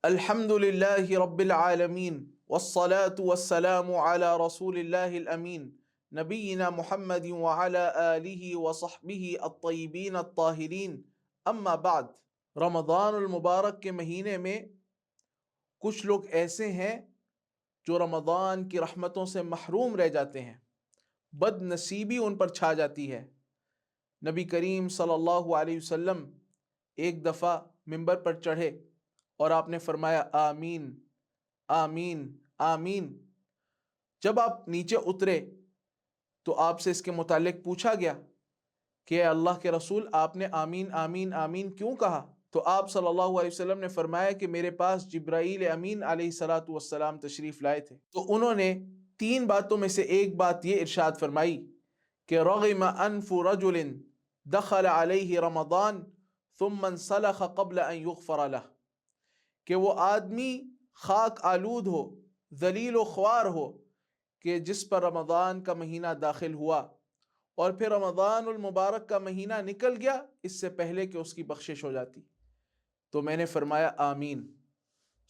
الحمد للہ رب العالمین والصلاة والسلام علی رسول اللہ الامین نبینا محمد وعلی آلہ وصحبہ الطیبین الطاہرین اما بعد۔ رمضان المبارک کے مہینے میں کچھ لوگ ایسے ہیں جو رمضان کی رحمتوں سے محروم رہ جاتے ہیں، بد نصیبی ان پر چھا جاتی ہے۔ نبی کریم صلی اللہ علیہ وسلم ایک دفعہ ممبر پر چڑھے اور آپ نے فرمایا آمین آمین آمین۔ جب آپ نیچے اترے تو آپ سے اس کے متعلق پوچھا گیا کہ اے اللہ کے رسول، آپ نے آمین آمین آمین کیوں کہا؟ تو آپ صلی اللہ علیہ وسلم نے فرمایا کہ میرے پاس جبرائیل امین علیہ الصلاۃ والسلام تشریف لائے تھے، تو انہوں نے تین باتوں میں سے ایک بات یہ ارشاد فرمائی کہ رغم انف رجل دخل علیہ رمضان ثم انسلخ قبل ان یغفر له، کہ وہ آدمی خاک آلود ہو، ذلیل و خوار ہو کہ جس پر رمضان کا مہینہ داخل ہوا اور پھر رمضان المبارک کا مہینہ نکل گیا اس سے پہلے کہ اس کی بخشش ہو جاتی۔ تو میں نے فرمایا آمین۔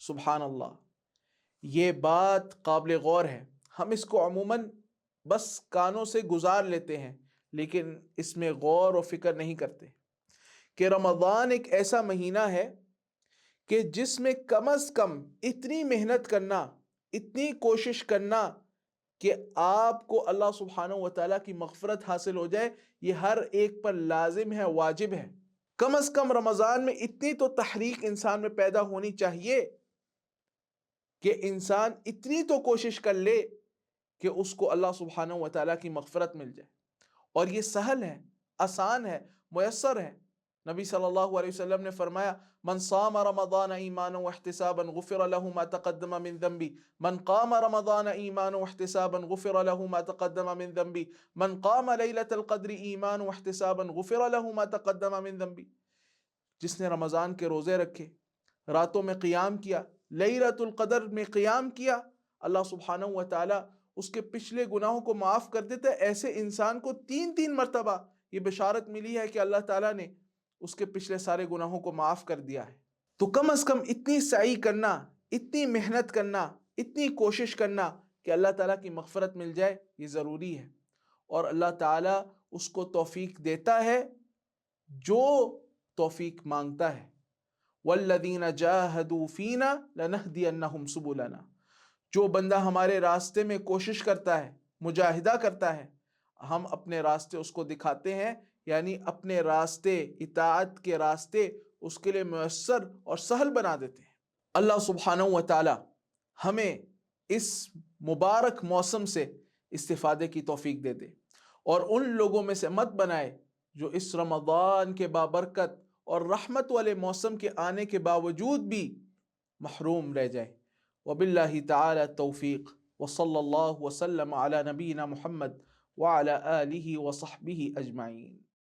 سبحان اللہ، یہ بات قابل غور ہے۔ ہم اس کو عموماً بس کانوں سے گزار لیتے ہیں لیکن اس میں غور و فکر نہیں کرتے کہ رمضان ایک ایسا مہینہ ہے کہ جس میں کم از کم اتنی محنت کرنا، اتنی کوشش کرنا کہ آپ کو اللہ سبحانہ و تعالیٰ کی مغفرت حاصل ہو جائے، یہ ہر ایک پر لازم ہے، واجب ہے۔ کم از کم رمضان میں اتنی تو تحریک انسان میں پیدا ہونی چاہیے کہ انسان اتنی تو کوشش کر لے کہ اس کو اللہ سبحانہ و تعالیٰ کی مغفرت مل جائے۔ اور یہ سہل ہے، آسان ہے، میسر ہے۔ نبی صلی اللہ علیہ وسلم نے فرمایا من صام رمضان ایمانا واحتسابا غفر له ما تقدم من ذنبی، من قام رمضان ایمانا واحتسابا غفر له ما تقدم من ذنبی، من قام لیلۃ القدر ایمانا واحتسابا غفر له ما تقدم من ذنبی۔ جس نے رمضان کے روزے رکھے، راتوں میں قیام کیا، لیلۃ القدر میں قیام کیا، اللہ سبحانہ و تعالی اس کے پچھلے گناہوں کو معاف کر دیتا ہے۔ ایسے انسان کو تین مرتبہ یہ بشارت ملی ہے کہ اللہ تعالیٰ نے اس کے پچھلے سارے گناہوں کو معاف کر دیا ہے۔ تو کم از کم اتنی سعی کرنا، اتنی محنت کرنا، اتنی کوشش کرنا کہ اللہ تعالیٰ کی مغفرت مل جائے، یہ ضروری ہے۔ اور اللہ تعالیٰ اس کو توفیق دیتا ہے جو توفیق مانگتا ہے۔ وَالَّذِينَ جَاهَدُوا فِينَا لَنَهْدِيَنَّهُمْ سُبُلَنَا، جو بندہ ہمارے راستے میں کوشش کرتا ہے، مجاہدہ کرتا ہے، ہم اپنے راستے اس کو دکھاتے ہیں، یعنی اپنے راستے، اطاعت کے راستے اس کے لیے میسر اور سہل بنا دیتے ہیں۔ اللہ سبحانہ و تعالی ہمیں اس مبارک موسم سے استفادے کی توفیق دے دے اور ان لوگوں میں سے مت بنائے جو اس رمضان کے بابرکت اور رحمت والے موسم کے آنے کے باوجود بھی محروم رہ جائے۔ وباللہ تعالی التوفیق، وصلی اللہ وسلم علی نبینا محمد وعلی آلہ وصحبہ اجمعین۔